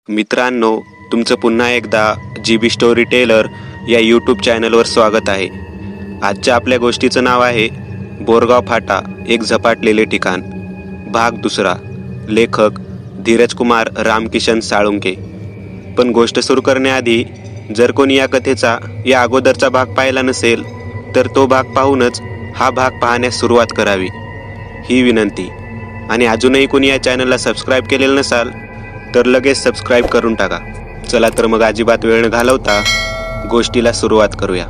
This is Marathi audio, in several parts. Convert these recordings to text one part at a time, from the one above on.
मित्रांनो, तुमचं पुन्हा एकदा GB स्टोरी टेलर या यूट्यूब चॅनलवर स्वागत आहे. आजच्या आपल्या गोष्टीचं नाव आहे बोरगाव फाटा, एक झपाटलेले ठिकाण. भाग दुसरा. लेखक धीरज कुमार रामकिशन साळुंके. पण गोष्ट सुरू करण्याआधी जर कोणी या कथेचा या अगोदरचा भाग पाहिला नसेल तर तो भाग पाहूनच हा भाग पाहण्यास सुरुवात करावी, ही विनंती. आणि अजूनही कोणी या चॅनलला सबस्क्राईब केलेलं नसाल तर लगेच सबस्क्राईब करून टाका. चला तर मग अजिबात वेळ न घालवता गोष्टीला सुरुवात करूया.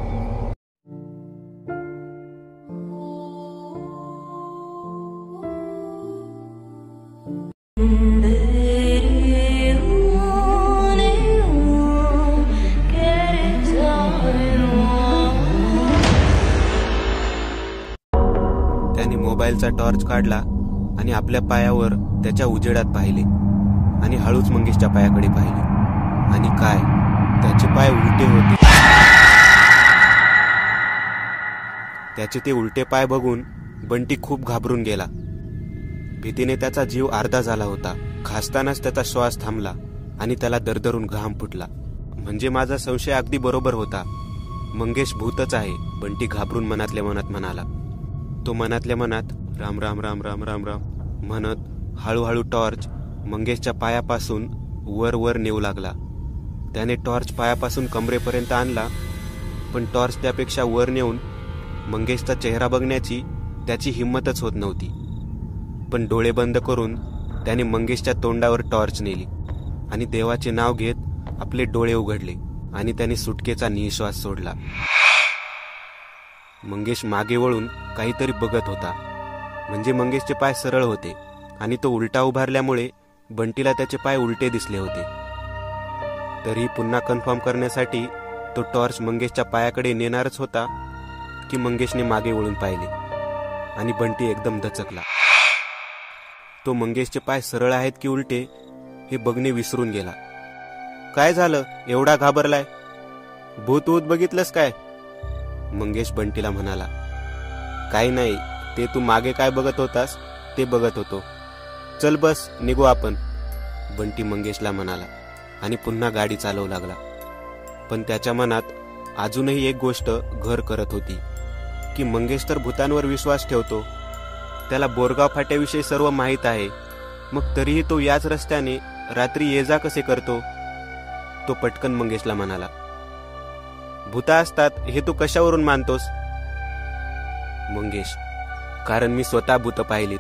त्याने मोबाईलचा टॉर्च काढला आणि आपल्या पायावर त्याच्या उजेडात पाहिले आणि हळूच मंगेशच्या पायाकडे पाहिले. आणि काय, त्याचे पाय उलटे होते. त्याचे ते उलटे पाय बघून बंटी खूप घाबरून गेला. भीतीने त्याचा जीव अर्धा झाला होता. खासतानाच त्याचा श्वास थांबला आणि त्याला दरदरून घाम फुटला. म्हणजे माझा संशय अगदी बरोबर होता. मंगेश भूतच आहे, बंटी घाबरून मनातल्या मनात म्हणाला. तो मनातल्या मनात राम राम राम राम राम राम म्हणत हळूहळू टॉर्च मंगेशच्या पायापासून वर वर नेऊ लागला. त्याने टॉर्च पायापासून कमरेपर्यंत आणला, पण टॉर्च त्यापेक्षा वर नेऊन मंगेशचा चेहरा बघण्याची त्याची हिंमतच होत नव्हती. पण डोळे बंद करून त्याने मंगेशच्या तोंडावर टॉर्च नेली आणि देवाचे नाव घेत आपले डोळे उघडले आणि त्याने सुटकेचा निश्वास सोडला. मंगेश मागे वळून काहीतरी बघत होता. म्हणजे मंगेशचे पाय सरळ होते आणि तो उलटा उभारल्यामुळे बंटीला त्याचे पाय उलटे दिसले होते. तरी पुन्हा कन्फर्म करण्यासाठी तो टॉर्च मंगेशच्या पायाकडे नेणारच होता की मंगेशने मागे वळून पाहिले आणि बंटी एकदम दचकला. तो मंगेशचे पाय सरळ आहेत की उलटे हे बघणे विसरून गेला. काय झालं, एवढा घाबरलाय? भूत ऊत बघितलंस काय? मंगेश बंटीला म्हणाला. काही नाही, ते तू मागे काय बघत होतास ते बघत होतो. चल बस, निघू आपण, बंटी मंगेशला म्हणाला आणि पुन्हा गाडी चालवू लागला. पण त्याच्या मनात अजूनही एक गोष्ट घर करत होती की मंगेश तर भूतांवर विश्वास ठेवतो. त्याला बोरगाव फाट्याविषयी सर्व माहीत आहे, मग तरीही तो याच रस्त्याने रात्री ये जा कसे करतो? तो पटकन मंगेशला म्हणाला. भूता असतात हे तू कशावरून मानतोस? मंगेश, कारण मी स्वतः भूत पाहिलीत,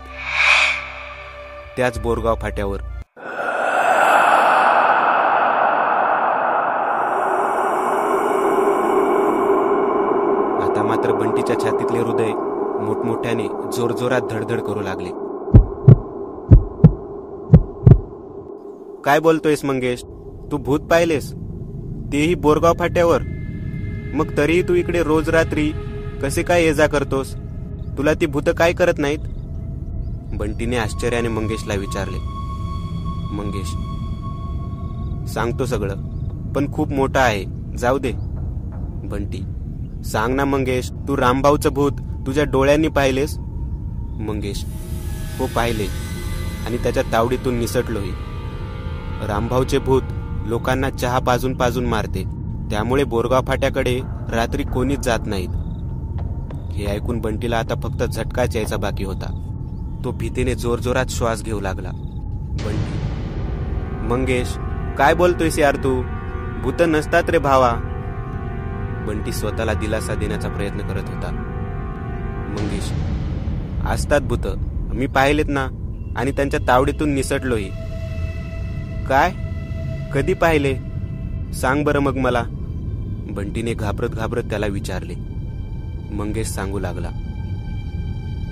त्याच बोरगाव फाट्यावर. आता मात्र बंटीच्या छातीतले हृदय मोठमोठ्याने जोरजोरात धडधड करू लागले. काय बोलतोयस मंगेश? तू भूत पाहिलेस, तेही बोरगाव फाट्यावर? मग तरीही तू इकडे रोज रात्री कसे काय ये जा करतोस? तुला ती भूत काय करत नाहीत? बंटीने आश्चर्याने मंगेशला विचारले. मंगेश, सांगतो सगळं, पण खूप मोठं आहे, जाऊ दे. बंटी, सांग ना मंगेश, तू रामभाऊचं भूत तुझ्या डोळ्यांनी पाहिलेस? मंगेश, हो पाहिले आणि त्याच्या तावडीतून निसटलोही. रामभाऊचे भूत लोकांना चहा पाजून पाजून मारते, त्यामुळे बोरगाव फाट्याकडे रात्री कोणीच जात नाहीत. हे ऐकून बंटीला आता फक्त झटकाच यायचा बाकी होता. तो भीतीने जोरजोरात श्वास घेऊ लागला. बंटी, मंगेश, काय बोलतोयस यार तू? भूत नसतात रे भावा. बंटी स्वतःला दिलासा देण्याचा प्रयत्न करत होता. मंगेश, असतात भूत, मी पाहिलेत ना, आणि त्यांच्या तावडीतून निसटलोही. काय? कधी पाहिले? सांग बरं मग मला, बंटीने घाबरत घाबरत त्याला विचारले. मंगेश सांगू लागला.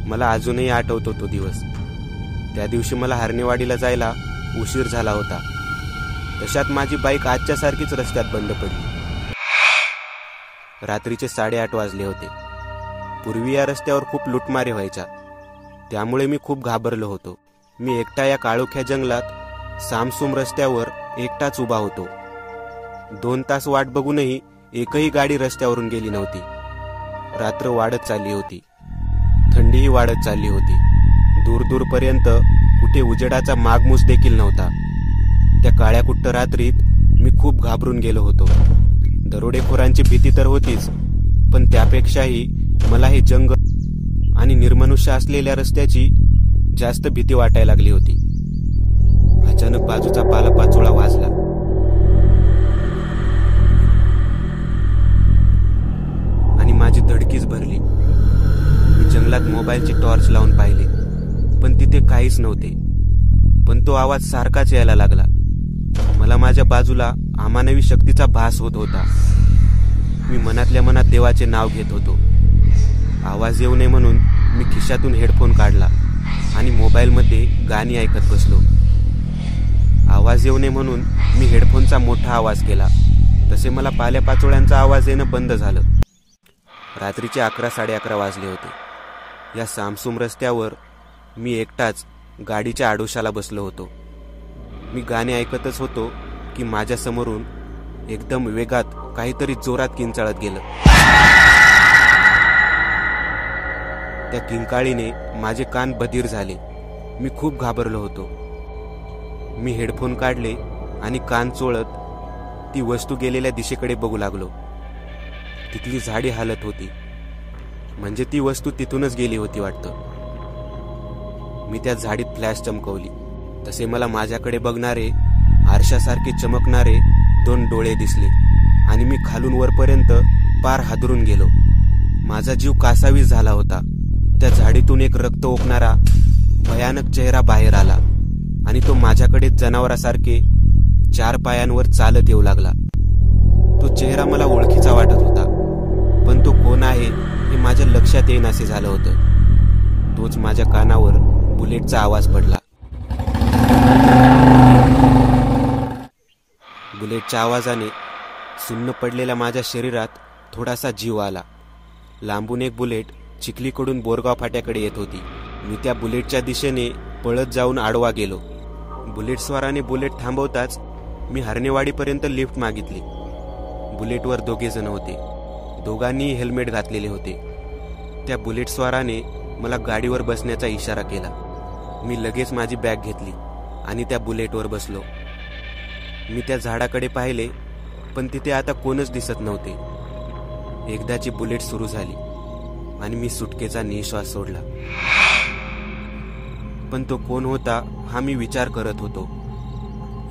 मला अजूनही आठवतो तो दिवस. त्या दिवशी मला हरणेवाडीला जायला उशीर झाला होता. तशात माझी बाईक आजच्या सारखीच रस्त्यात बंद पडली. रात्रीचे 8:30 वाजले होते. पूर्वी या रस्त्यावर खूप लुटमारे व्हायच्या, त्यामुळे मी खूप घाबरलो होतो. मी एकटा या काळोख्या जंगलात सामसूम रस्त्यावर एकटाच उभा होतो. 2 तास वाट बघूनही एकही गाडी रस्त्यावरून गेली नव्हती. रात्र वाढत चालली होती, थंडीही वाढत चालली होती. दूर दूरपर्यंत कुठे उजेडाचा मागमूस देखील नव्हता. त्या काळ्या कुट्ट रात्रीत मी खूप घाबरून गेलो होतो. दरोडेखोरांची भीती तर होतीच, पण त्यापेक्षाही मला हे जंगल आणि निर्मनुष्य असलेल्या रस्त्याची जास्त भीती वाटायला लागली होती. अचानक बाजूचा पालापाचोळा वाजला आणि माझी धडकीच भरली. मी जंगलात मोबाईलची टॉर्च लावून पाहिले, पण तिथे काहीच नव्हते. पण तो आवाज सारखाच यायला लागला. मला माझ्या बाजूला अमानवी शक्तीचा भास होत होता. मी मनातल्या मनात देवाचे नाव घेत होतो. आवाज येऊ नये म्हणून मी खिशातून हेडफोन काढला आणि मोबाईलमध्ये गाणी ऐकत बसलो. आवाज येऊ नये म्हणून मी हेडफोनचा मोठा आवाज केला. तसे मला पाल्यापाचोळ्यांचा आवाज येणं बंद झालं. रात्रीचे 11-11:30 वाजले होते. या सामसूम रस्त्यावर मी एकटाच गाडीच्या आडोशाला बसलो होतो. मी गाणे ऐकतच होतो की माझ्या समोरून एकदम वेगात काहीतरी जोरात किंचाळत गेलं. त्या किंकाळीने माझे कान बधीर झाले. मी खूप घाबरलो होतो. मी हेडफोन काढले आणि कान चोळत ती वस्तू गेलेल्या दिशेकडे बघू लागलो. तिथली झाडी हालत होती, म्हणजे ती वस्तू तिथूनच गेली होती वाटतं. मी त्या झाडीत फ्लॅश चमकवली. तसे मला माझ्याकडे बघणारे आरशासारखे चमकणारे 2 डोळे दिसले आणि मी खालून वरपर्यंत पार हादरून गेलो. माझा जीव कासावीस झाला होता. त्या झाडीतून एक रक्त ओकणारा भयानक चेहरा बाहेर आला आणि तो माझ्याकडे जनावरासारखे 4 पायांवर चालत येऊ लागला. तो चेहरा मला ओळखीचा वाटत होता, पण तो कोण आहे हे माझ्या लक्षात येईनासे झालं होतं. तोच माझ्या कानावर बुलेटचा आवाज पडला. बुलेटच्या आवाजाने सुन्न पडलेल्या माझ्या शरीरात थोडासा जीव आला. लांबून एक बुलेट चिखलीकडून बोरगाव फाट्याकडे येत होती. मी त्या बुलेटच्या दिशेने पळत जाऊन आडवा गेलो. बुलेटस्वाराने बुलेट थांबवताच मी हरणेवाडीपर्यंत लिफ्ट मागितली. बुलेटवर 2 जण होते. दोघांनीही हेल्मेट घातलेले होते. त्या बुलेटस्वाराने मला गाडीवर बसण्याचा इशारा केला. मी लगेच माझी बॅग घेतली आणि त्या बुलेटवर बसलो. मी त्या झाडाकडे पाहिले, पण तिथे आता कोणच दिसत नव्हते. एकदाची बुलेट सुरू झाली आणि मी सुटकेचा निश्वास सोडला. पण तो कोण होता हा मी विचार करत होतो.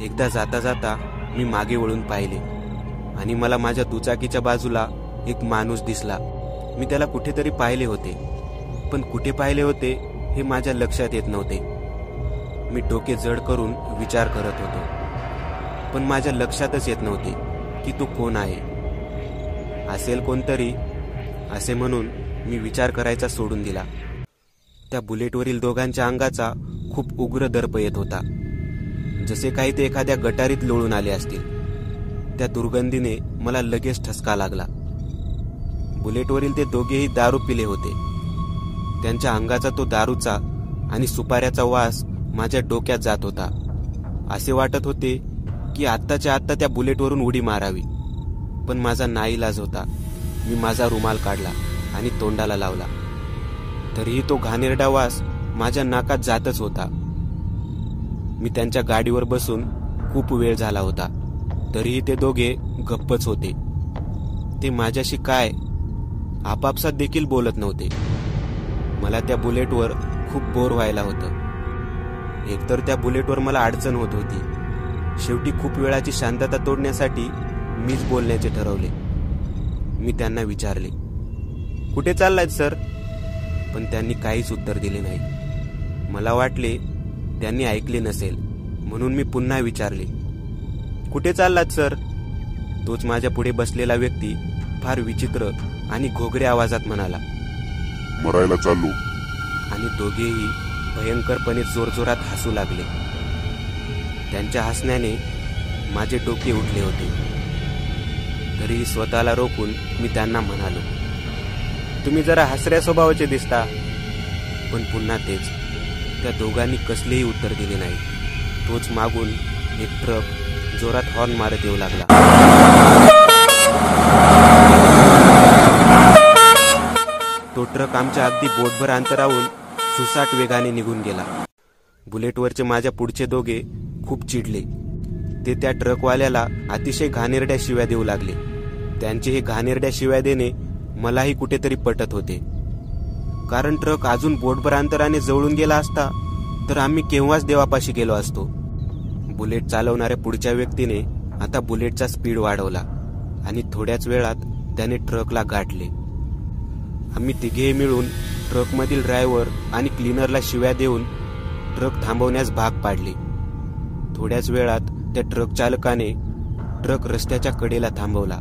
एकदा जाता जाता मी मागे वळून पाहिले आणि मला माझ्या दुचाकीच्या बाजूला एक माणूस दिसला. मी त्याला कुठेतरी पाहिले होते, पण कुठे पाहिले होते हे माझ्या लक्षात येत नव्हते. मी डोके जड करून विचार करत होतो, पण माझ्या लक्षातच येत नव्हते की तो कोण आहे. असेल कोणतरी असे म्हणून मी विचार करायचा सोडून दिला. त्या बुलेटवरील दोघांच्या अंगाचा खूप उग्र दर्प येत होता, जसे काही ते एखाद्या गटारीत लोळून आले असतील. त्या दुर्गंधीने मला लगेच ठसका लागला. बुलेटवरील ते दोघेही दारू पिले होते. त्यांच्या अंगाचा तो दारूचा आणि सुपाऱ्याचा वास माझ्या डोक्यात जात होता. असे वाटत होते की आत्ताच्या आत्ता त्या बुलेटवरून उडी मारावी, पण माझा नाईलाज होता. मी माझा रुमाल काढला आणि तोंडाला लावला, तरीही तो घाणेरडा वास माझ्या नाकात जातच होता. मी त्यांच्या गाडीवर बसून खूप वेळ झाला होता, तरीही ते दोघे गप्पच होते. ते माझ्याशी काय आपापसात देखील बोलत नव्हते. मला त्या बुलेटवर खूप बोर व्हायला होतं. एकतर त्या बुलेटवर मला अडचण होत होती. शेवटी खूप वेळाची शांतता तोडण्यासाठी मीच बोलण्याचे ठरवले. मी त्यांना विचारले, कुठे चाललायत सर? पण त्यांनी काहीच उत्तर दिले नाही. मला वाटले त्यांनी ऐकले नसेल, म्हणून मी पुन्हा विचारले, कुठे चाललात सर? तोच माझ्या पुढे बसलेला व्यक्ती फार विचित्र आणि घोगऱ्या आवाजात म्हणाला, मरायला चाललो. आणि दोघेही भयंकरपणे जोरजोरात हसू लागले. त्यांच्या हसण्याने माझे डोके उठले होते. तरीही स्वतःला रोखून मी त्यांना म्हणालो, तुम्ही जरा हसऱ्या स्वभावाचे दिसता. पण पुन्हा तेच. त्या दोघांनी कसलेही उत्तर दिले नाही. तोच मागून एक ट्रक जोरात हॉर्न मारत येऊ लागला. तो ट्रक आमच्या अगदी बोटभर अंतरावरून सुसाट वेगाने निघून गेला. बुलेटवरचे माझ्या पुढचे दोघे खूप चिडले. ते त्या ट्रकवाल्याला अतिशय घाणेरड्या शिव्या देऊ लागले. त्यांचे हे घाणेरड्या शिव्या देणे मलाही कुठेतरी पटत होते, कारण ट्रक अजून बोटभर अंतराने जवळून गेला असता तर आम्ही केव्हाच देवापाशी गेलो असतो. बुलेट चालवणाऱ्या पुढच्या व्यक्तीने आता बुलेटचा स्पीड वाढवला आणि थोड्याच वेळात त्याने ट्रकला गाठले. आम्ही तिघेही मिळून ट्रकमधील ड्रायव्हर आणि क्लीनरला शिव्या देऊन ट्रक थांबवण्यास भाग पाडले. थोड्याच वेळात त्या ट्रक चालकाने ट्रक रस्त्याच्या कडेला थांबवला.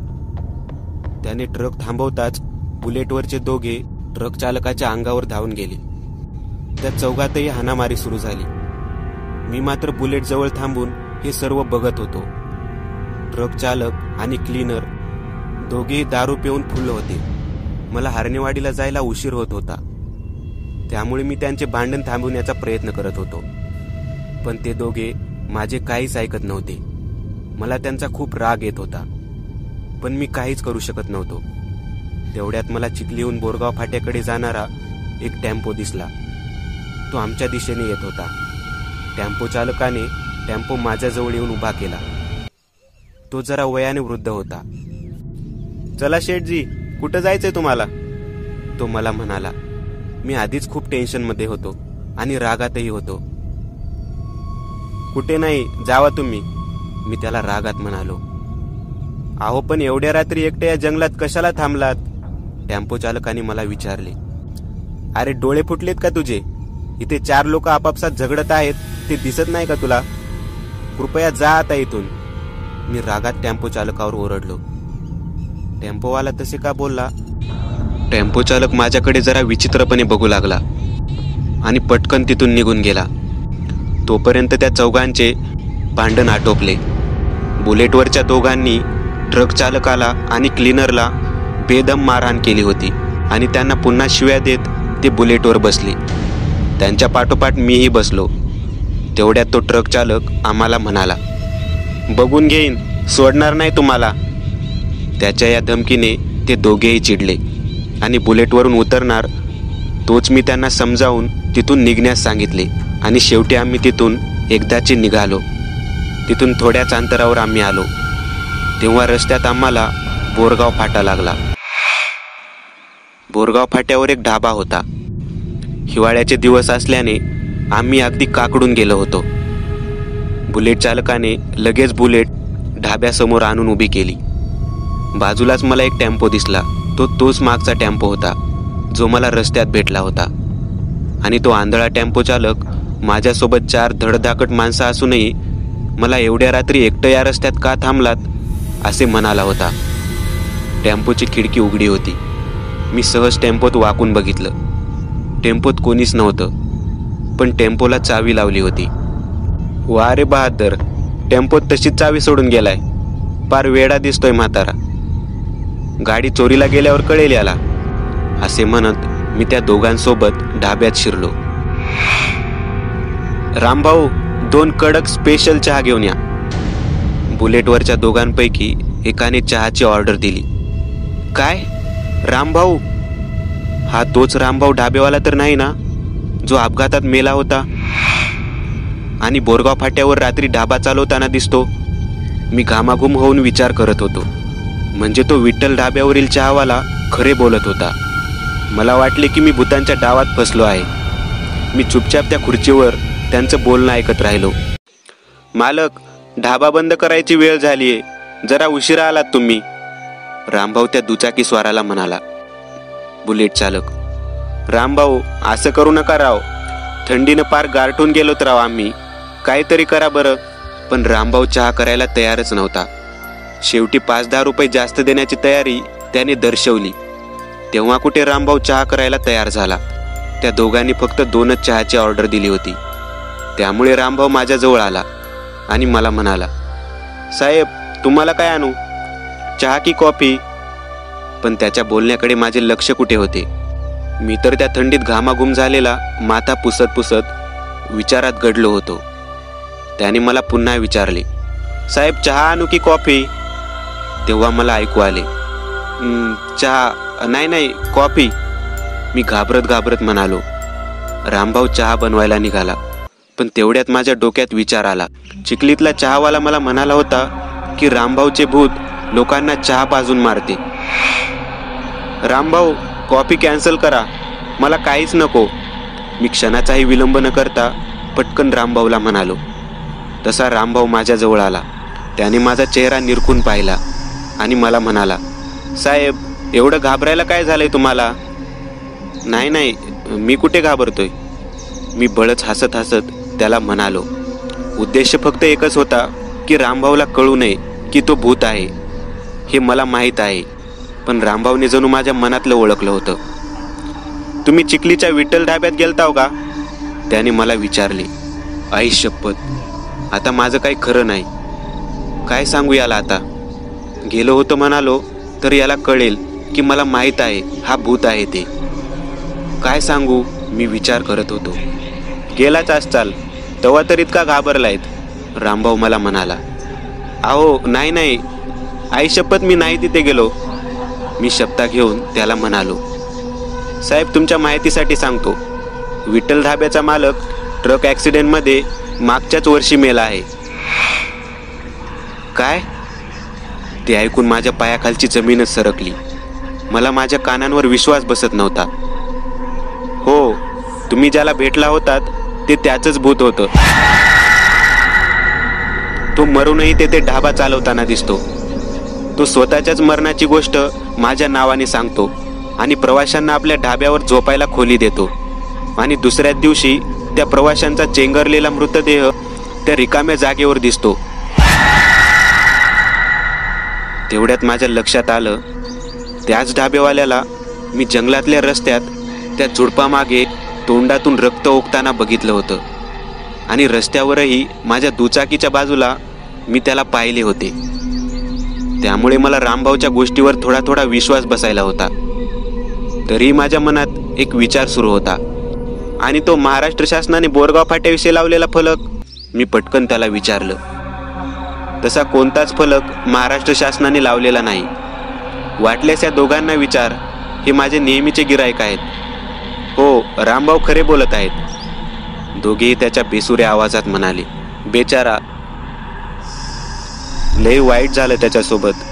त्याने ट्रक थांबवताच बुलेटवरचे दोघे ट्रक चालकाच्या अंगावर धावून गेले. त्या चौघातही हाणामारी सुरू झाली. मी मात्र बुलेट जवळ थांबून हे सर्व बघत होतो. ट्रक चालक आणि क्लीनर दोघेही दारू पिऊन फुल होते. मला हरणेवाडीला जायला उशीर होत होता, त्यामुळे मी त्यांचे भांडण थांबवण्याचा प्रयत्न करत होतो, पण ते दोघे माझे काहीच ऐकत नव्हते. मला त्यांचा खूप राग येत होता, पण मी काहीच करू शकत नव्हतो. तेवढ्यात मला चिखलीहून बोरगाव फाट्याकडे जाणारा एक टेम्पो दिसला. तो आमच्या दिशेने येत होता. टेम्पो चालकाने टेम्पो माझ्याजवळ येऊन उभा केला. तो जरा वयाने वृद्ध होता. चला शेठजी, कुठं जायचंय तुम्हाला? तो मला म्हणाला. मी आधीच खूप टेन्शनमध्ये होतो आणि रागातही होतो. कुठे नाही, जावा तुम्ही, मी त्याला रागात म्हणालो. अहो, पण एवढ्या रात्री एकट्या या जंगलात कशाला थांबलात? टेम्पो चालकाने मला विचारले. अरे, डोळे फुटलेत का तुझे? इथे 4 लोक आपापसात झगडत आहेत, ते दिसत नाही का तुला? कृपया जा आता इथून, मी रागात टेम्पो चालकावर ओरडलो. टेम्पोवाला तसे का बोलला? टेम्पो चालक माझ्याकडे जरा विचित्रपणे बघू लागला आणि पटकन तिथून निघून गेला. तोपर्यंत त्या चौघांचे भांडण आटोपले. बुलेटवरच्या दोघांनी ट्रक चालकाला आणि क्लीनरला बेदम मारहाण केली होती आणि त्यांना पुन्हा शिव्या देत ते बुलेटवर बसले. त्यांच्या पाठोपाठ मीही बसलो. तेवढ्यात तो ट्रक चालक आम्हाला म्हणाला, बघून घेईन, सोडणार नाही तुम्हाला. त्याच्या या धमकीने ते दोघेही चिडले आणि बुलेटवरून उतरणार तोच मी त्यांना समजावून तिथून निघण्यास सांगितले आणि शेवटी आम्ही तिथून एकदाचे निघालो. तिथून थोड्याच अंतरावर आम्ही आलो तेव्हा रस्त्यात आम्हाला बोरगाव फाटा लागला. बोरगाव फाट्यावर एक ढाबा होता. हिवाळ्याचे दिवस असल्याने आम्ही अगदी काकडून गेलो होतो. बुलेट चालकाने लगेच बुलेट ढाब्यासमोर आणून उभी केली. बाजूलाच मला एक टेम्पो दिसला. तोच मागचा टेम्पो होता जो मला रस्त्यात भेटला होता आणि तो आंधळा टेम्पो चालक माझ्यासोबत 4 धडधाकट माणसं असूनही मला एवढ्या रात्री एकटं या रस्त्यात का थांबलात असे म्हणाला होता. टेम्पोची खिडकी उघडी होती. मी सहज टेम्पोत वाकून बघितलं. टेम्पोत कोणीच नव्हतं, पण टेम्पोला चावी लावली होती. वा रे बहादर, टेम्पोत तशीच चावी सोडून गेलाय. पार वेडा दिसतोय म्हातारा. गाडी चोरीला गेल्यावर कळेल याला, असे म्हणत मी त्या दोघांसोबत ढाब्यात शिरलो. रामभाऊ, 2 कडक स्पेशल चहा घेऊन या. बुलेटवरच्या दोघांपैकी एकाने चहाची ऑर्डर दिली. काय रामभाऊ? हा तोच रामभाऊ ढाबेवाला तर नाही ना, जो अपघातात मेला होता आणि बोरगाव फाट्यावर रात्री ढाबा चालवताना दिसतो? मी घामाघूम होऊन विचार करत होतो. म्हणजे तो विठ्ठल ढाब्यावरील चहावाला खरे बोलत होता. मला वाटले की मी भूतांच्या डावात फसलो आहे. मी चुपचाप त्या खुर्चीवर त्यांचं बोलणं ऐकत राहिलो. मालक, ढाबा बंद करायची वेळ झालीये, जरा उशिरा आलात तुम्ही, रामभाऊ त्या दुचाकी स्वाराला म्हणाला. बुलेट चालक, रामभाऊ, असं करू नका राव, थंडीनं पार गारठून गेलोत राव आम्ही, काहीतरी करा बरं. पण रामभाऊ चहा करायला तयारच नव्हता. शेवटी 5-10 रुपये जास्त देण्याची तयारी त्याने दर्शवली. तेव्हा कुठे रामभाऊ चहा करायला तयार झाला. त्या दोघांनी फक्त 2च चहाची ऑर्डर दिली होती. त्यामुळे रामभाऊ माझ्याजवळ आला आणि मला म्हणाला, साहेब, तुम्हाला काय आणू, चहा की कॉफी? पण त्याच्या बोलण्याकडे माझे लक्ष कुठे होते. मी तर त्या थंडीत घामाघूम झालेला माथा पुसत पुसत विचारात गडलो होतो. त्याने मला पुन्हा विचारले, साहेब, चहा आणू की कॉफी? तेव्हा मला ऐकू आले, चहा नाही, कॉफी, मी घाबरत म्हणालो. रामभाऊ चहा बनवायला निघाला, पण तेवढ्यात माझ्या डोक्यात विचार आला. चिखलीतला चहावाला मला म्हणाला होता की रामभाऊचे भूत लोकांना चहा पाजून मारते. रामभाऊ, कॉफी कॅन्सल करा, मला काहीच नको. मी क्षणाचाही विलंब न करता पटकन रामभाऊला म्हणालो. तसा रामभाऊ माझ्याजवळ आला. त्याने माझा चेहरा निरखून पाहिला आणि मला म्हणाला, साहेब, एवढं घाबरायला काय झालंय तुम्हाला? नाही नाही, मी कुठे घाबरतोय. मी बळच हसत हसत त्याला म्हणालो. उद्देश फक्त एकच होता की रामभाऊला कळू नये की तो भूत आहे. हे मला माहीत आहे, पण रामभाऊने जणू माझ्या मनातलं ओळखलं होतं. तुम्ही चिखलीच्या विठ्ठल ढाब्यात गेलताव का? त्याने मला विचारले. आई शपथ, आता माझं काही खरं नाही. काय सांगू याला आता? गेलो होतो म्हणालो तर याला कळेल की मला माहीत आहे हा भूत आहे ते. काय सांगू, मी विचार करत होतो. गेलाच असचाल, तेव्हा तर इतका घाबरलायत, रामभाऊ मला म्हणाला. अहो नाही नाही, आई शपथ मी नाही तिथे गेलो. मी शब्दा घेऊन त्याला म्हणालो. साहेब, तुमच्या माहितीसाठी सांगतो, विठ्ठल ढाब्याचा मालक ट्रक ॲक्सिडेंटमध्ये मागच्याच वर्षी मेला आहे. काय? ते ऐकून माझ्या पायाखालची जमीनच सरकली. मला माझ्या कानांवर विश्वास बसत नव्हता. हो, तुम्ही ज्याला भेटला होतात ते त्याचंच भूत होतं. तो मरूनही ते ढाबा चालवताना दिसतो. तो स्वतःच्याच मरणाची गोष्ट माझ्या नावाने सांगतो आणि प्रवाशांना आपल्या ढाब्यावर झोपायला खोली देतो. आणि दुसऱ्याच दिवशी त्या प्रवाशांचा चेंगरलेला मृतदेह त्या रिकाम्या जागेवर दिसतो. तेवढ्यात माझ्या लक्षात आलं, त्याच ढाबेवाल्याला मी जंगलातल्या रस्त्यात त्या झुडपामागे तोंडातून रक्त ओकताना बघितलं होतं. आणि रस्त्यावरही माझ्या दुचाकीच्या बाजूला मी त्याला पाहिले होते. त्यामुळे मला रामभाऊच्या गोष्टीवर थोडा थोडा विश्वास बसायला होता. तरीही माझ्या मनात एक विचार सुरू होता. आणि तो महाराष्ट्र शासनाने बोरगाव फाट्याविषयी लावलेला फलक? मी पटकन त्याला विचारलं. तसा कोणताच फलक महाराष्ट्र शासनाने लावलेला नाही. वाटल्यास या दोघांना विचार, हे माझे नेहमीचे गिराईक आहेत. हो, रामभाऊ खरे बोलत आहेत, दोघेही त्याच्या बेसुऱ्या आवाजात म्हणाले. बेचारा, लय वाईट झालं त्याच्यासोबत.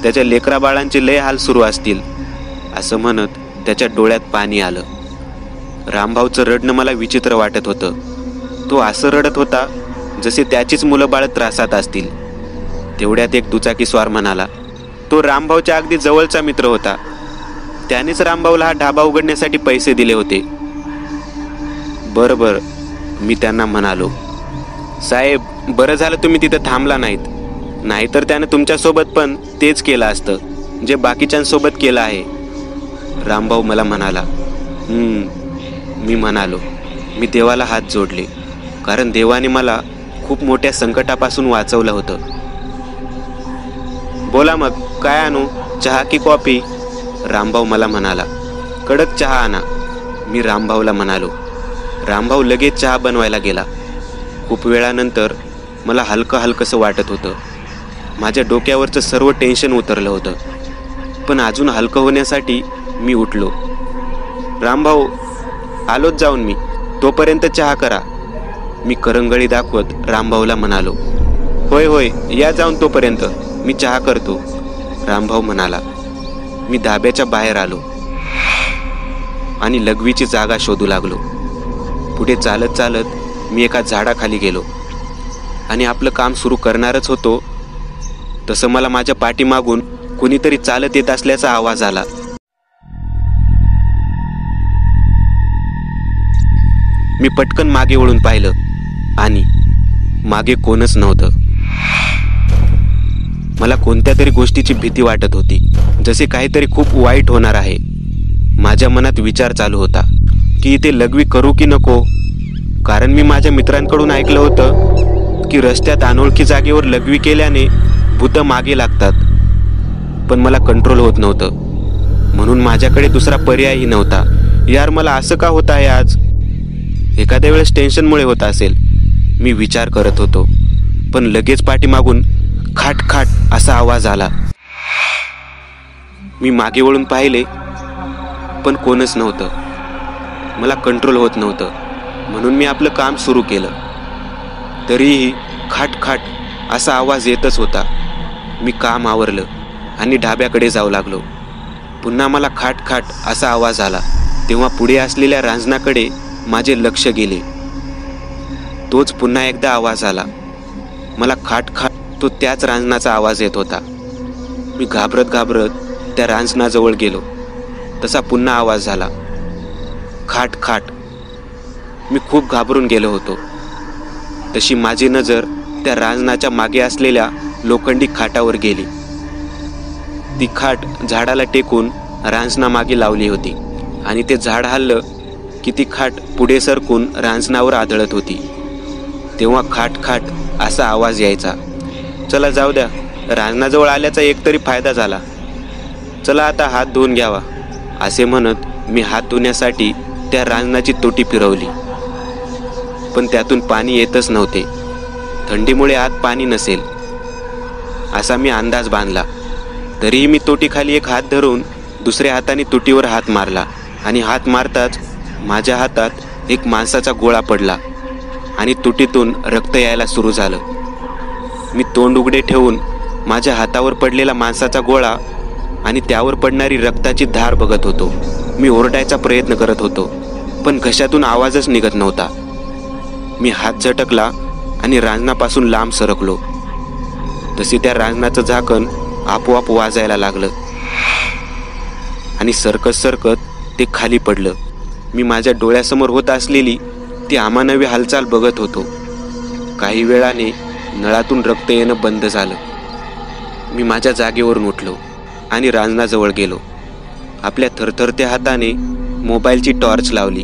त्याच्या लेकरा बाळांचे लय हाल सुरू असतील, असं म्हणत त्याच्या डोळ्यात पाणी आलं. रामभाऊचं रडणं मला विचित्र वाटत होतं. तो असं रडत होता जसे त्याचीच मुलं बाळ त्रासात असतील. तेवढ्यात एक दुचाकी स्वार म्हणाला. तो रामभाऊच्या अगदी जवळचा मित्र होता. त्यानेच रामभाऊला हा ढाबा उघडण्यासाठी पैसे दिले होते. बरं, मी त्यांना म्हणालो. साहेब, बरं झालं तुम्ही तिथं थांबला नाहीत, नाहीतर त्यानं तुमच्यासोबत पण तेच केलं असतं जे बाकीच्यांसोबत केलं आहे. रामभाऊ मला म्हणाला. मी म्हणालो. मी देवाला हात जोडले, कारण देवाने मला खूप मोठ्या संकटापासून वाचवलं होतं. बोला मग, काय आणू, चहा की कॉफी? रामभाऊ मला म्हणाला. कडक चहा आणा, मी रामभाऊला म्हणालो. रामभाऊ लगेच चहा बनवायला गेला. खूप वेळानंतर मला हलकंसं वाटत होतं. माझ्या डोक्यावरचं सर्व टेन्शन उतरलं होतं. पण अजून हलकं होण्यासाठी मी उठलो. रामभाऊ, आलोच जाऊन मी, तोपर्यंत चहा करा, मी करंगळी दाखवत रामभाऊला म्हणालो. होय, या जाऊन तोपर्यंत, मी चहा करतो, रामभाऊ म्हणाला. मी धाब्याच्या बाहेर आलो आणि लघवीची जागा शोधू लागलो. पुढे चालत चालत मी एका झाडाखाली गेलो आणि आपलं काम सुरू करणारच होतो, तसं मला माझ्या पाठीमागून कुणीतरी चालत येत असल्याचा आवाज आला. मी पटकन मागे वळून पाहिलं आणि मागे कोणच नव्हतं. मला कोणत्या तरी गोष्टीची भीती वाटत होती, जसे काहीतरी खूप वाईट होणार आहे. माझ्या मनात विचार चालू होता की इथे लघवी करू की नको, कारण मी माझ्या मित्रांकडून ऐकलं होतं की रस्त्यात अनोळखी जागेवर लघवी केल्याने भूतं मागे लागतात. पण मला कंट्रोल होत नव्हतं, म्हणून माझ्याकडे दुसरा पर्यायही नव्हता. यार, मला असं का होत आहे आज? एखाद्या वेळेस टेन्शनमुळे होत असेल, मी विचार करत होतो. पण लगेच पाठीमागून खाट खाट असा आवाज आला. मी मागे वळून पाहिले, पण कोणच नव्हतं. मला कंट्रोल होत नव्हतं, म्हणून मी आपलं काम सुरू केलं. तरीही खाट खाट असा आवाज येतच होता. मी काम आवरलं आणि ढाब्याकडे जाऊ लागलो. पुन्हा मला खाट खाट असा आवाज आला. तेव्हा पुढे असलेल्या रांजणाकडे माझे लक्ष गेले. तोच पुन्हा एकदा आवाज आला. मला खाट खाट तो त्याच रांजणाचा आवाज येत होता. मी घाबरत घाबरत त्या रांजणाजवळ गेलो. तसा पुन्हा आवाज झाला, खाट खाट. मी खूप घाबरून गेलो होतो. तशी माझी नजर त्या रांजणाच्या मागे असलेल्या लोखंडी खाटावर गेली. ती खाट झाडाला टेकून रांजणामागे लावली होती आणि ते झाड हललं की ती खाट पुढे सरकून रांजणावर आदळत होती. तेव्हा खाट खाट असा आवाज यायचा. चला जाऊ द्या, रांजणाजवळ आल्याचा एकतरी फायदा झाला. चला आता हात धुवून घ्यावा, असे म्हणत मी हात धुण्यासाठी त्या रांजणाची तोटी फिरवली. पण त्यातून पाणी येतच नव्हते. थंडीमुळे आत पाणी नसेल असा मी अंदाज बांधला. तरीही मी तोटीखाली एक हात धरून दुसऱ्या हाताने तोटीवर हात मारला आणि हात मारताच माझ्या हातात एक मांसाचा गोळा पडला आणि तोटीतून रक्त यायला सुरू झालं. मी तोंड उघडे ठेवून माझ्या हातावर पडलेला मांसाचा गोळा आणि त्यावर पडणारी रक्ताची धार बघत होतो. मी ओरडायचा प्रयत्न करत होतो, पण घशातून आवाजच निघत नव्हता. मी हात झटकला आणि रांजणापासून लांब सरकलो. तसे त्या रांजणाचं झाकण आपोआप वाजायला लागलं आणि सरकत सरकत ते खाली पडलं. मी माझ्या डोळ्यासमोर होत असलेली ती अमानवी हालचाल बघत होतो. काही वेळाने नळातून रक्त येणं बंद झालं. मी माझ्या जागेवरून उठलो आणि रांजणाजवळ गेलो. आपल्या थरथरत्या हाताने मोबाईलची टॉर्च लावली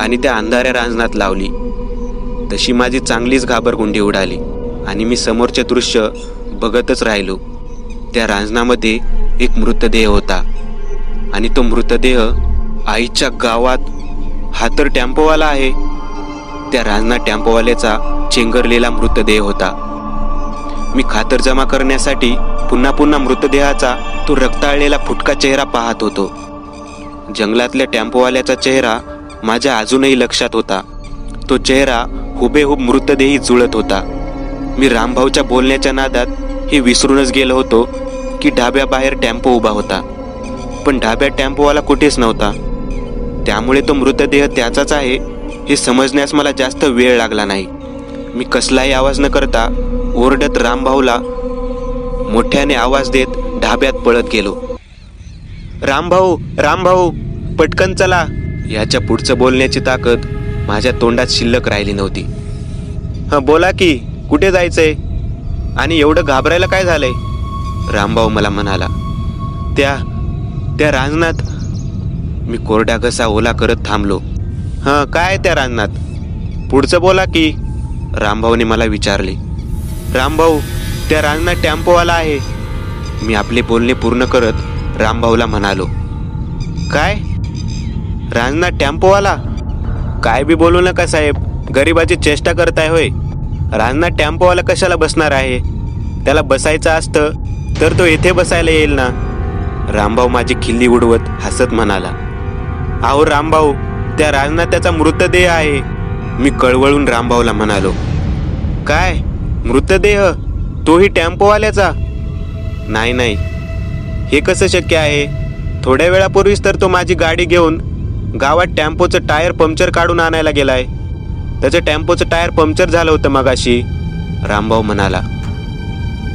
आणि त्या अंधाऱ्या रांजणात लावली. तशी माझी चांगलीच घाबरगुंडी उडाली आणि मी समोरचे दृश्य बघतच राहिलो. त्या रांजणामध्ये एक मृतदेह होता आणि तो मृतदेह आईच्या गावात हा तर टेम्पोवाला आहे. त्या रांजणा टेम्पोवाल्याचा चेंगरलेला मृतदेह होता. मी खातर जमा करण्यासाठी पुन्हा पुन्हा मृतदेहाचा तो रक्ताळलेला फुटका चेहरा पाहत होतो. जंगलातल्या टेम्पोवाल्याचा चेहरा माझ्या अजूनही लक्षात होता. तो चेहरा हुबेहूब मृतदेही जुळत होता. मी रामभाऊच्या बोलण्याच्या नादात हे विसरूनच गेलो होतो की ढाब्याबाहेर टेम्पो उभा होता, पण ढाब्यात टेम्पोवाला कुठेच नव्हता. त्यामुळे तो मृतदेह त्याचाच आहे हे समजण्यास मला जास्त वेळ लागला नाही. मी कसलाही आवाज न करता ओरडत रामभाऊला मोठ्याने आवाज देत ढाब्यात पळत गेलो. रामभाऊ, रामभाऊ, पटकन चला. याच्या पुढचं बोलण्याची ताकद माझ्या तोंडात शिल्लक राहिली नव्हती. हं, बोला की, कुठे जायचंय आणि एवढं घाबरायला काय झालंय? रामभाऊ मला म्हणाला. त्या रांजणात. मी कोरडा घसा ओला करत थांबलो. हं, काय त्या रांजणात? पुढचं बोला की, रामभाऊने मला विचारले. रामभाऊ, त्या रांजणात टेम्पोवाला आहे. मी आपले बोलणे पूर्ण करत रामभाऊला म्हणालो. काय? रांजणात टेम्पोवाला? काय बी बोलू नका साहेब, गरिबाची चेष्टा करताय होय. रांजणात टेम्पोवाला कशाला बसणार आहे? त्याला बसायचं असतं तर तो येथे बसायला येईल ना. रामभाऊ माझी खिल्ली उडवत हसत म्हणाला. अहो रामभाऊ, त्या रांजणात त्याचा मृतदेह आहे. मी कळवळून रामभाऊला म्हणालो. काय मृतदेह? तोही टेम्पोवाल्याचा? नाही नाही, हे कसं शक्य आहे? थोड्या वेळापूर्वीच तर तो माझी गाडी घेऊन गावात टेम्पोचं टायर पंक्चर काढून आणायला गेलाय. त्याचं टेम्पोचं टायर पंक्चर झालं होतं मगाशी, रामभाऊ म्हणाला.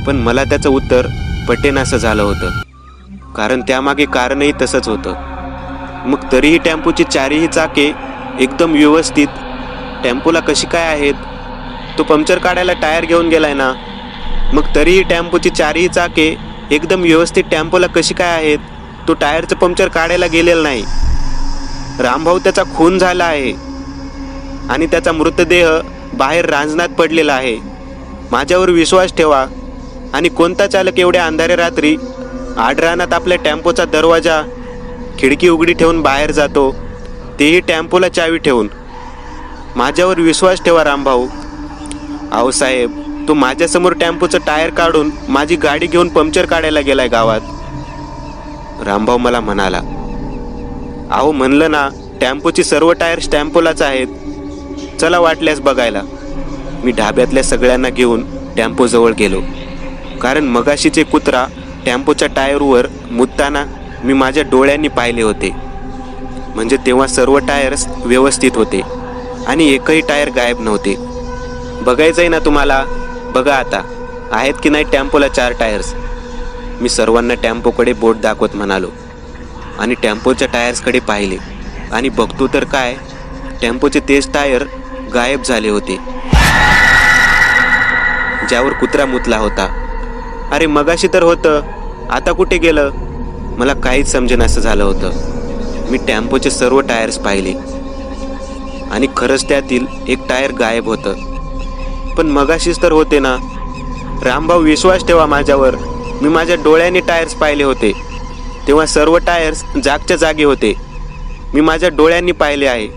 पण मला त्याचं उत्तर पटेनासं झालं होतं, कारण त्यामागे कारणही तसंच होतं. मग तरीही टेम्पोची चारही चाके एकदम व्यवस्थित टेम्पोला कशी काय आहेत? तो पंक्चर काढायला टायर घेऊन गेलाय ना. मग तरीही टेम्पोची चारही चाके एकदम व्यवस्थित टेम्पोला कशी काय आहेत? तो टायरचं पंक्चर काढायला गेलेला नाही. रामभाऊ, त्याचा खून झाला आहे आणि त्याचा मृतदेह बाहेर रांजणात पडलेला आहे. माझ्यावर विश्वास ठेवा. आणि कोणता चालक एवढ्या अंधाऱ्या रात्री आडरानात आपल्या टेम्पोचा दरवाजा खिडकी उघडी ठेवून बाहेर जातो, तेही टेम्पोला चावी ठेवून? माझ्यावर विश्वास ठेवा रामभाऊ. अहो साहेब, तो माझ्यासमोर टेम्पोचं टायर काढून माझी गाडी घेऊन पंक्चर काढायला गेलाय गावात, रामभाऊ मला म्हणाला. अहो म्हणलं ना, टेम्पोची सर्व टायर टेम्पोलाच आहेत. चला वाटल्यास बघायला. मी ढाब्यातल्या सगळ्यांना घेऊन टेम्पोजवळ गेलो, कारण मगाशीचे कुत्रा टेम्पोच्या टायरवर मुतताना मी माझ्या डोळ्यांनी पाहिले होते. म्हणजे तेव्हा सर्व टायर्स व्यवस्थित होते आणि एकही टायर गायब नव्हते. बघायचंय ना तुम्हाला? बघा आता, आहेत की नाही टेम्पोला 4 टायर्स. मी सर्वांना टेम्पोकडे बोट दाखवत म्हणालो आणि टेम्पोच्या टायर्सकडे पाहिले आणि बघतो तर काय, टेम्पोचे तेच टायर गायब झाले होते ज्यावर कुत्रा मुतला होता. अरे मगाशी तर होतं, आता कुठे गेलं? मला काहीच समजेनासं झालं होतं. मी टेम्पोचे सर्व टायर्स पाहिले आणि खरंच त्यातील एक टायर गायब होतं. पण मगाशीच तर होते ना. रामभाऊ, विश्वास ठेवा माझ्यावर. मी माझ्या डोळ्यांनी टायर्स पाहिले होते. तेव्हा सर्व टायर्स जागच्या जागी होते. मी माझ्या डोळ्यांनी पाहिले आहे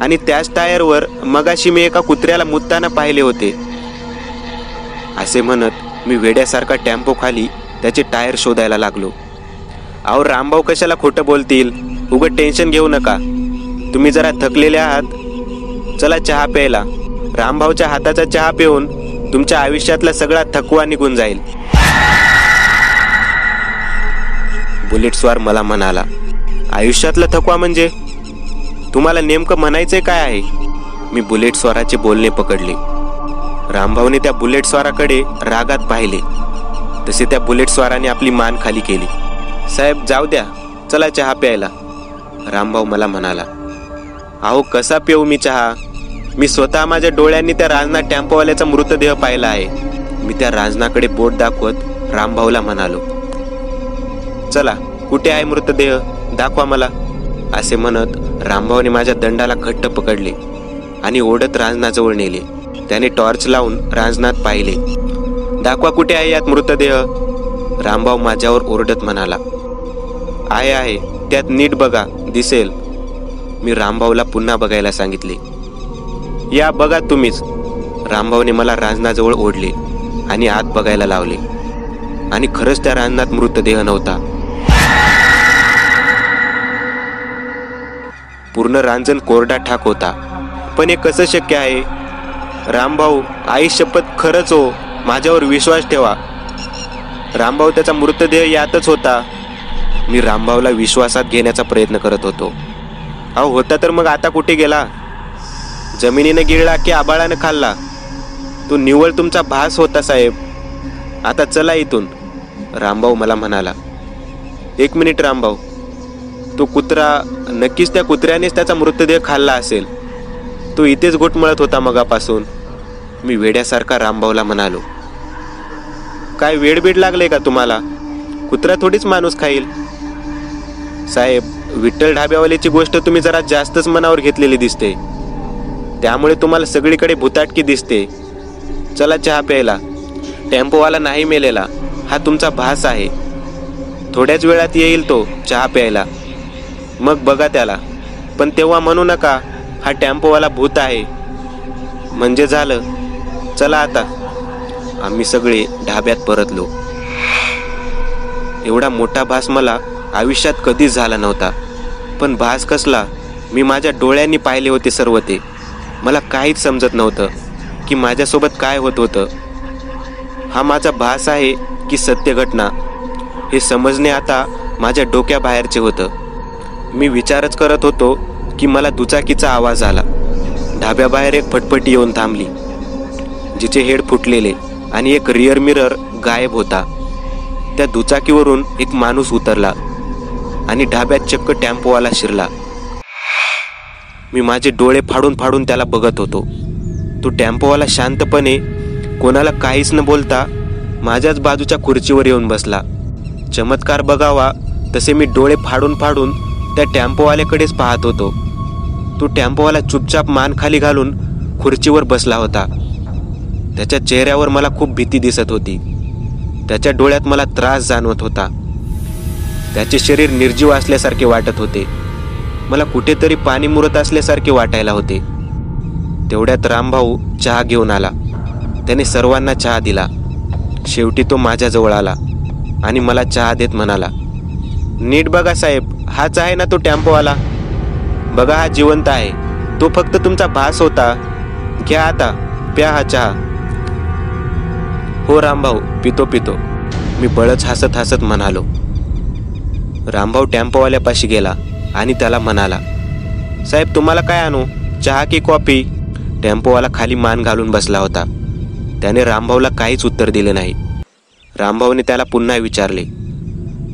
आणि त्याच टायरवर मगाशी मी एका कुत्र्याला मुतताना पाहिले होते. असे म्हणत मी वेड्यासारखा टेम्पो खाली त्याचे टायर शोधायला लागलो. अहो रामभाऊ कशाला खोटं बोलतील? उगाच टेन्शन घेऊ नका. तुम्ही जरा थकलेले आहात. चला चहा प्यायला. रामभाऊच्या हाताचा चहा पिऊन तुमच्या आयुष्यातला सगळा थकवा निघून जाईल. बुलेटस्वार मला म्हणाला, आयुष्यातला थकवा म्हणजे? तुम्हाला नेमकं म्हणायचंय काय आहे? मी बुलेटस्वाराचे बोलणे पकडले. रामभाऊने त्या बुलेटस्वाराकडे रागात पाहिले. तसे त्या बुलेटस्वाराने आपली मान खाली केली. साहेब जाऊ द्या, चला चहा प्यायला. रामभाऊ मला म्हणाला, अहो कसा पिऊ मी चहा? मी स्वतः माझ्या डोळ्यांनी त्या रांजणा टेम्पोवाल्याचा मृतदेह पाहिला आहे. मी त्या रांजणाकडे बोट दाखवत रामभाऊला म्हणालो, चला कुठे आहे मृतदेह, दाखवा मला. असे म्हणत रामभाऊने माझ्या दंडाला घट्ट पकडले आणि ओढत रांजणाजवळ नेले. त्याने टॉर्च लावून रांजणात पाहिले. दाखवा कुठे आहे यात मृतदेह. रामभाऊ माझ्यावर ओरडत म्हणाला, आहे त्यात नीट बघा, दिसेल. मी रामभाऊला पुन्हा बघायला सांगितले. या बघा तुम्हीच. रामभाऊने मला रांजणाजवळ ओढले आणि आत बघायला लावले आणि खरंच त्या रांजणात मृतदेह नव्हता. पूर्ण रांजण कोरडा ठाक होता. पण हे कसं शक्य आहे? रामभाऊ, आई शपथ, खरंच हो, माझ्यावर विश्वास ठेवा. रामभाऊ, त्याचा मृतदेह यातच होता. मी रामभाऊला विश्वासात घेण्याचा प्रयत्न करत होतो. अहो होता तर मग आता कुठे गेला? जमिनीनं गिळला की आबाळानं खाल्ला? तो निव्वळ तुमचा भास होता साहेब. आता चला इथून. रामभाऊ मला म्हणाला. 1 मिनिट रामभाऊ, तो कुत्रा, नक्कीच त्या कुत्र्यानेच त्याचा मृतदेह खाल्ला असेल. तो इथेच घुटमळत होता मगापासून. मी वेड्यासारखा रामभाऊला म्हणालो. काय वेडबीड लागले का तुम्हाला? कुत्रा थोडीच माणूस खाईल. साहेब, विठ्ठल ढाब्यावाल्याची गोष्ट तुम्ही जरा जास्तच मनावर घेतलेली दिसते. त्यामुळे तुम्हाला सगळीकडे भुताटकी दिसते. चला चहा प्यायला. टेम्पोवाला नाही मेलेला, हा तुमचा भास आहे. थोड्याच वेळात येईल तो चहा प्यायला, मग बघा त्याला. पण तेव्हा म्हणू नका हा टेम्पोवाला भूत आहे. म्हणजे झालं. चला आता. आम्ही सगळे ढाब्यात परतलो. एवढा मोठा भास मला आयुष्यात कधीच झाला नव्हता. पण भास कसला? मी माझ्या डोळ्यांनी पाहिले होते सर्व ते. मला काहीच समजत नव्हतं की माझ्यासोबत काय होत होतं. हा माझा भास आहे की सत्य घटना, हे समजणे आता माझ्या डोक्याबाहेरचे होतं. मी विचारच करत होतो की मला दुचाकीचा आवाज आला. ढाब्याबाहेर एक फटफटी येऊन थांबली, जिचे हेड फुटलेले आणि एक रिअर मिरर गायब होता. त्या दुचाकीवरून एक माणूस उतरला आणि ढाब्यात चक्क टेम्पोवाला शिरला. मी माझे डोळे फाडून फाडून त्याला बघत होतो. तो टेम्पोवाला शांतपणे, कोणाला काहीच न बोलता माझ्याच बाजूच्या खुर्चीवर येऊन बसला. चमत्कार बघावा तसे मी डोळे फाडून फाडून त्या टेम्पोवाल्याकडेच पाहत होतो. तो टेम्पोवाला चुपचाप मान खाली घालून खुर्चीवर बसला होता. त्याच्या चेहऱ्यावर मला खूप भीती दिसत होती. त्याच्या डोळ्यात मला त्रास जाणवत होता. त्याचे शरीर निर्जीव असल्यासारखे वाटत होते. मला कुठेतरी पाणी मुरत असल्यासारखे वाटायला होते. तेवढ्यात रामभाऊ चहा घेऊन आला. त्याने सर्वांना चहा दिला. शेवटी तो माझ्याजवळ आला आणि मला चहा देत म्हणाला, नीट बघा साहेब, हाच आहे ना तो टेम्पोवाला. बघा, हा जिवंत आहे. तो फक्त तुमचा भास होता. घ्या आता, प्या हा चहा. हो रामभाऊ, पितो पितो, मी बळच हसत हसत म्हणालो. रामभाऊ टेम्पोवाल्यापाशी गेला आणि त्याला म्हणाला, साहेब तुम्हाला काय आणू, चहा की कॉफी? टेम्पोवाला खाली मान घालून बसला होता. त्याने रामभाऊला काहीच उत्तर दिले नाही. रामभाऊने त्याला पुन्हा विचारले,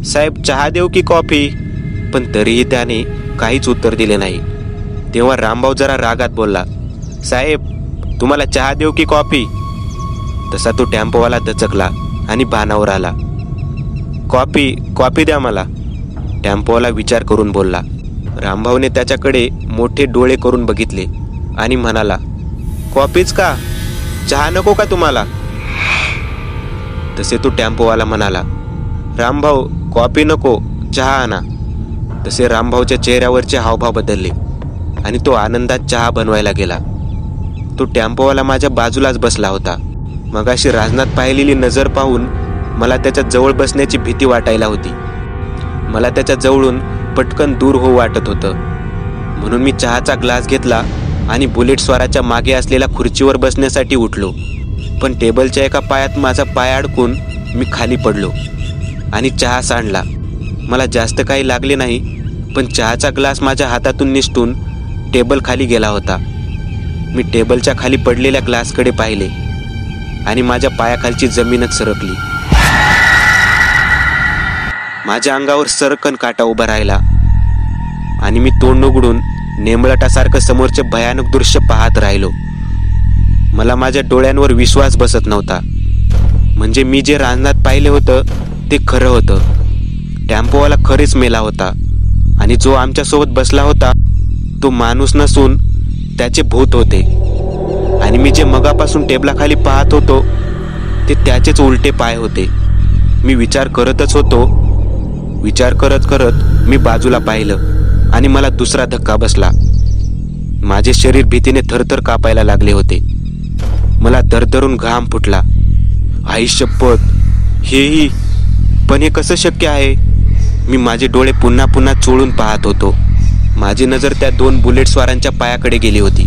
साहेब चहा देऊ की कॉफी? पण तरीही त्याने काहीच उत्तर दिले नाही. तेव्हा रामभाऊ जरा रागात बोलला, साहेब तुम्हाला चहा देऊ की कॉफी? तसा तो टेम्पोवाला दचकला आणि भानावर आला. कॉफी द्या मला, टेम्पोवाला विचार करून बोलला. रामभाऊने त्याच्याकडे मोठे डोळे करून बघितले आणि म्हणाला, कॉफीच का, चहा नको का तुम्हाला? तसे तो टेम्पोवाला म्हणाला, रामभाऊ कॉफी नको, चहा आणा. तसे रामभाऊच्या चेहऱ्यावरचे हावभाव बदलले आणि तो आनंदात चहा बनवायला गेला. तो टेम्पोवाला माझ्या बाजूलाच बसला होता. मगाशी राजनात पाहिलेली नजर पाहून मला त्याच्या जवळ बसण्याची भीती वाटायला होती. मला त्याच्या जवळून पटकन दूर होऊ वाटत होतं. म्हणून मी चहाचा ग्लास घेतला आणि बुलेट स्वाराच्या मागे असलेल्या खुर्चीवर बसण्यासाठी उठलो. पण टेबलच्या एका पायात माझा पाय अडकून मी खाली पडलो आणि चहा सांडला. मला जास्त काही लागले नाही, पण चहाचा ग्लास माझ्या हातातून निसटून टेबल खाली गेला होता. मी टेबलच्या खाली पडलेल्या ग्लासकडे पाहिले आणि माझ्या पायाखालची जमीनच सरकली. माझ्या अंगावर सरकन काटा उभा राहिला आणि मी तोंड उघडून नेमळटासारखं समोरचे भयानक दृश्य पाहत राहिलो. मला माझ्या डोळ्यांवर विश्वास बसत नव्हता. म्हणजे मी जे राजनात पाहिले होतं ते खरं होतं. टेम्पोवाला खरेच मेला होता आणि जो आमच्यासोबत बसला होता तो माणूस नसून त्याचे भूत होते. आणि मी जे मगापासून टेबलाखाली पाहत होतो ते त्याचेच उलटे पाय होते. मी विचार करतच होतो. विचार करत करत मी बाजूला पाहिलं आणि मला दुसरा धक्का बसला. माझे शरीर भीतीने थरथर कापायला लागले होते. मला दरदरून घाम फुटला. आई शपथ, हेही, पण हे कसं शक्य आहे? मी माझे डोळे पुन्हा पुन्हा चोळून पाहत होतो. माझी नजर त्या 2 बुलेट स्वारांच्या पायाकडे गेली होती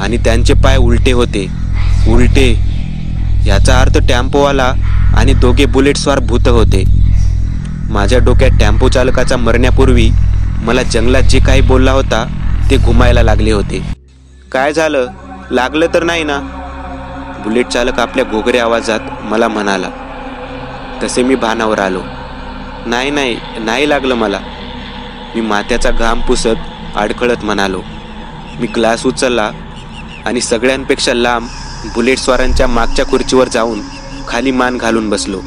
आणि त्यांचे पाय उलटे होते. उलटे याचा अर्थ टेम्पोवाला आणि दोघे बुलेट स्वार भूत होते. माझ्या डोक्यात टेम्पो चालकाचा मरण्यापूर्वी मला जंगलात जे काही बोलला होता ते घुमायला लागले होते. काय झालं, लागलं तर नाही ना? बुलेट चालक आपल्या घोगऱ्या आवाजात मला म्हणाला. तसे मी भानावर आलो. नाही लागलं मला, मी माथ्याचा घाम पुसत अडखळत म्हणालो. मी ग्लास उचलला आणि सगळ्यांपेक्षा लांब बुलेट स्वारांच्या मागच्या खुर्चीवर जाऊन खाली मान घालून बसलो.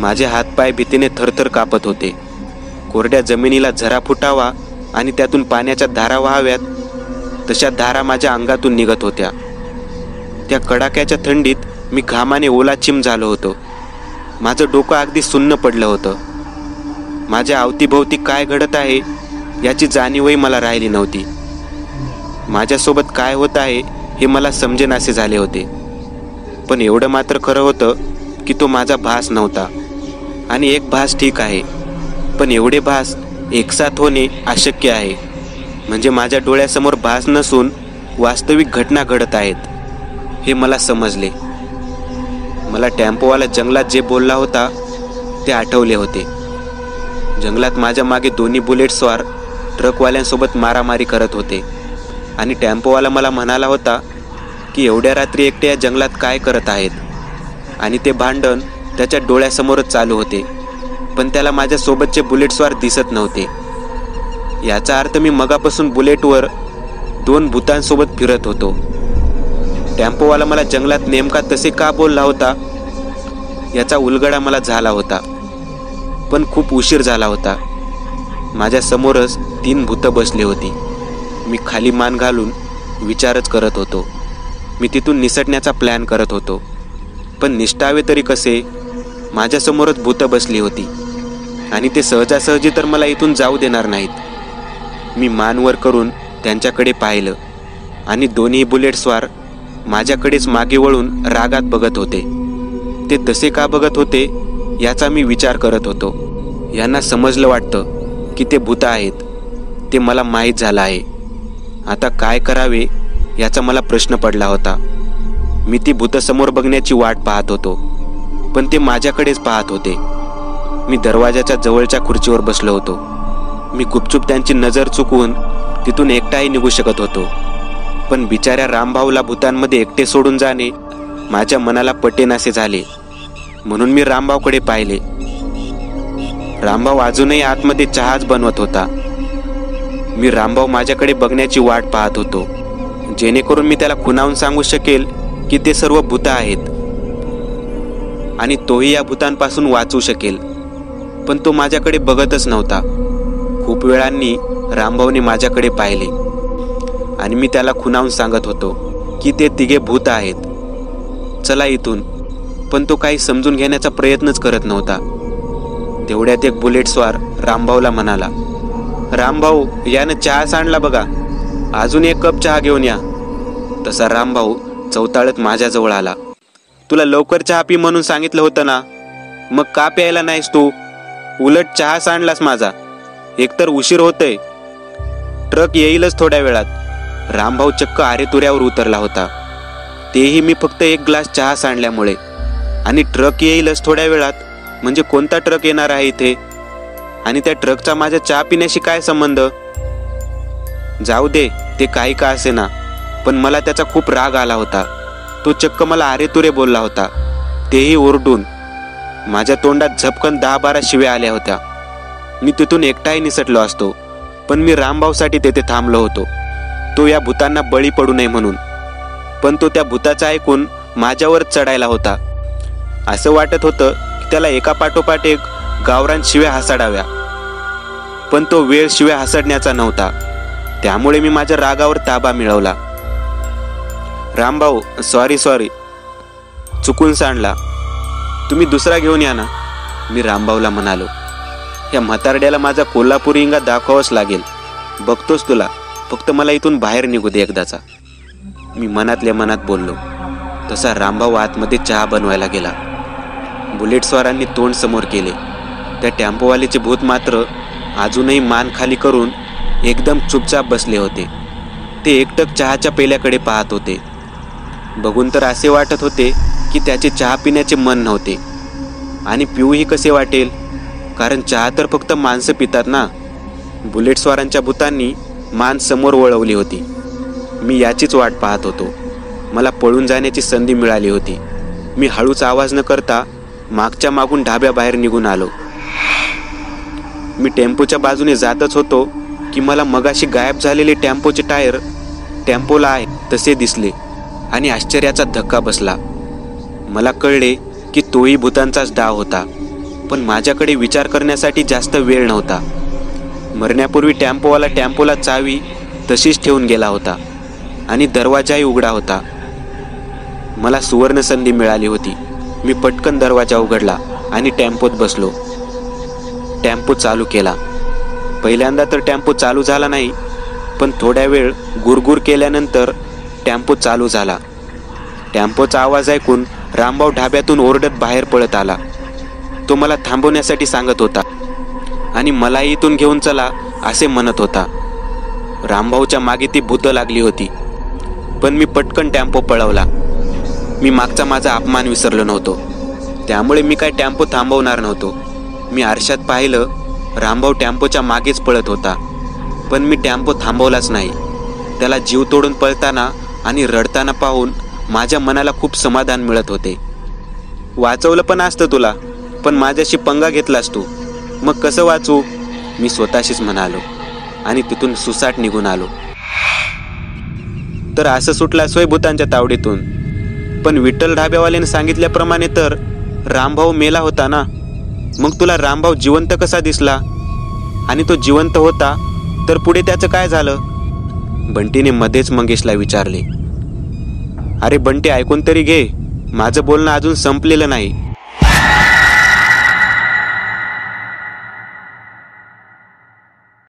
माझे हातपाय भीतीने थरथर कापत होते. कोरड्या जमिनीला झरा फुटावा आणि त्यातून पाण्याच्या धारा व्हाव्यात तशा धारा माझ्या अंगातून निघत होत्या. त्या कडाक्याच्या थंडीत मी घामाने ओलाचिम झालो होतो. माझं डोकं अगदी सुन्न पडलं होतं. माझ्या अवतीभोवती काय घडत आहे याची जाणीवही मला राहिली नव्हती. माझ्यासोबत काय होत आहे हे मला समजेनासे झाले होते. पण एवढं मात्र खरं होतं की तो माझा भास नव्हता. आणि एक भास ठीक आहे, पण एवढे भास एकसाथ होणे अशक्य आहे. म्हणजे माझ्या डोळ्यासमोर भास नसून वास्तविक घटना घडत आहेत हे मला समजले. मला टेम्पोवाला जंगलात जे बोलला होता ते आठवले होते. जंगलात माझ्या मागे 2 बुलेट स्वार ट्रकवाल्यांसोबत मारामारी करत होते आणि टेम्पोवाला मला म्हणाला होता की एवढ्या रात्री एकटे या जंगलात काय करत आहेत. आणि ते भांडण त्याच्या डोळ्यासमोरच चालू होते, पण त्याला माझ्यासोबतचे बुलेट स्वार दिसत नव्हते. याचा अर्थ मी मगापासून बुलेटवर 2 भूतांसोबत फिरत होतो. टेम्पोवाला मला जंगलात नेमका तसे का बोलला होता याचा उलगडा मला झाला होता, पण खूप उशीर झाला होता. माझ्या समोरच 3 भूतं बसली होती. मी खाली मान घालून विचारच करत होतो. मी तिथून निसटण्याचा प्लॅन करत होतो, पण निष्ठावे तरी कसे? माझ्यासमोरच भूतं बसली होती आणि ते सहजासहजी तर मला इथून जाऊ देणार नाहीत. मी मान वर करून त्यांच्याकडे पाहिलं आणि दोन्ही बुलेट स्वार माझ्याकडेच मागे वळून रागात बघत होते. ते तसे का बघत होते याचा मी विचार करत होतो. यांना समजलं वाटतं की ते भूत आहेत, ते मला माहीत झालं आहे. आता काय करावे याचा मला प्रश्न पडला होता. मी ती भूत समोर बघण्याची वाट पाहत होतो, पण ते माझ्याकडेच पाहत होते. मी दरवाजाच्या जवळच्या खुर्चीवर बसलो होतो. मी गुपचूप त्यांची नजर चुकवून तिथून एकटाही निघू शकत होतो, पण बिचाऱ्या रामभाऊला भूतांमध्ये एकटे सोडून जाणे माझ्या मनाला पटेनासे झाले. म्हणून मी रामभाऊकडे पाहिले. रामभाऊ अजूनही आतमध्ये चहाच बनवत होता. मी रामभाऊ माझ्याकडे बघण्याची वाट पाहत होतो, जेणेकरून मी त्याला खुणावून सांगू शकेल की ते सर्व भूत आहेत आणि तोही या भूतांपासून वाचू शकेल. पण तो माझ्याकडे बघतच नव्हता. खूप वेळांनी रामभाऊने माझ्याकडे पाहिले आणि मी त्याला खुणावून सांगत होतो की ते तिघे भूत आहेत, चला इथून. पण तो काही समजून घेण्याचा प्रयत्नच करत नव्हता. तेवढ्यात एक बुलेटस्वार रामभाऊला म्हणाला, रामभाऊ, यानं चहा सांडला बघा, अजून एक कप चहा घेऊन या. तसा रामभाऊ चौताळत माझ्याजवळ आला. तुला लवकर चहा पी म्हणून सांगितलं होतं ना, मग का प्यायला नाहीस तू? उलट चहा सांडलास माझा. एकतर उशीर होतोय, ट्रक येईलच थोड्या वेळात. रामभाऊ चक्क आरेतुऱ्यावर उतरला होता, तेही मी फक्त एक ग्लास चहा सांडल्यामुळे. आणि ट्रक येईलच थोड्या वेळात म्हणजे कोणता ट्रक येणार आहे इथे? आणि त्या ट्रकचा माझ्या चहा पिण्याशी काय संबंध? जाऊ दे, ते काही का असेना, पण मला त्याचा खूप राग आला होता. तो चक्क मला आरेतुरे बोलला होता, तेही ओरडून. माझ्या तोंडात झपकन 10-12 शिव्या आल्या होत्या. मी तिथून एकटाही निसटलो असतो, पण मी रामभाऊसाठी तेथे थांबलो होतो, तो या भूतांना बळी पडू नये म्हणून. पण तो त्या भूताचं ऐकून माझ्यावरच चढायला होता. असं वाटत होतं की त्याला एका पाठोपाठ एक गावरान शिव्या हसाडाव्या, पण तो वेळ शिव्या हसडण्याचा नव्हता. त्यामुळे मी माझ्या रागावर ताबा मिळवला. रामभाऊ, सॉरी, चुकून सांडला, तुम्ही दुसरा घेऊन या ना, मी रामभाऊला म्हणालो. या म्हातारड्याला माझा कोल्हापुरी इंगा दाखवावाच लागेल, बघतोस तुला, फक्त मला इथून बाहेर निघू दे एकदाचा, मी मनातल्या मनात बोललो. तसा रामभाऊ आतमध्ये चहा बनवायला गेला. बुलेटस्वारांनी तोंड समोर केले. त्या टेम्पोवालीचे भूत मात्र अजूनही मान खाली करून एकदम चुपचाप बसले होते. ते एकटक चहाच्या पेल्याकडे पाहत होते. बघून तर असे वाटत होते की त्याचे चहा पिण्याचे मन नव्हते. आणि पिऊही कसे वाटेल, कारण चहा तर फक्त माणसं पितात ना. बुलेटस्वारांच्या भूतांनी मान समोर वळवली होती. मी याचीच वाट पाहत होतो. मला पळून जाण्याची संधी मिळाली होती. मी हळूच आवाज न करता मागच्या मागून ढाब्याबाहेर निघून आलो. मी टेम्पोच्या बाजूने जातच होतो की मला मगाशी गायब झालेले टेम्पोचे टायर टेम्पोला आहे तसे दिसले आणि आश्चर्याचा धक्का बसला. मला कळले की तोही भूतांचाच डाव होता, पण माझ्याकडे विचार करण्यासाठी जास्त वेळ नव्हता. मरण्यापूर्वी टेम्पोवाला टेम्पोला चावी तशीच ठेवून गेला होता आणि दरवाजाही उघडा होता. मला सुवर्ण संधी मिळाली होती. मी पटकन दरवाजा उघडला आणि टेम्पोत बसलो. टेम्पो चालू केला. पहिल्यांदा तर टेम्पो चालू झाला नाही, पण थोड्या वेळ गुरगुर केल्यानंतर टेम्पो चालू झाला. टेम्पोचा आवाज ऐकून रामभाऊ ढाब्यातून ओरडत बाहेर पळत आला. तो मला थांबवण्यासाठी सांगत होता आणि मलाही इथून घेऊन चला असे म्हणत होता. रामभाऊच्या मागे ती भूतं लागली होती, पण मी पटकन टेम्पो पळवला. मी मागचा माझा अपमान विसरलो नव्हतो, त्यामुळे मी काय टेम्पो थांबवणार नव्हतो. मी आरशात पाहिलं, रामभाऊ टेम्पोच्या मागेच पळत होता, पण मी टेम्पो थांबवलाच नाही. त्याला जीव तोडून पळताना आणि रडताना पाहून माझ्या मनाला खूप समाधान मिळत होते. वाचवलं पण असतं तुला, पण माझ्याशी पंगा घेतलास तू, मग कसं वाचू, मी स्वतःशीच म्हणालो आणि तिथून सुसाट निघून आलो. तर असं सुटला सोय भूतांच्या तावडीतून. पण विठ्ठल ढाब्यावाल्याने सांगितल्याप्रमाणे तर रामभाऊ मेला होता ना, मग तुला रामभाऊ जिवंत कसा दिसला? आणि तो जिवंत होता तर पुढे त्याचं काय झालं? बंटीने मध्येच मंगेशला विचारले. अरे बंटी, ऐकून तरी घे, माझं बोलणं अजून संपलेलं नाही.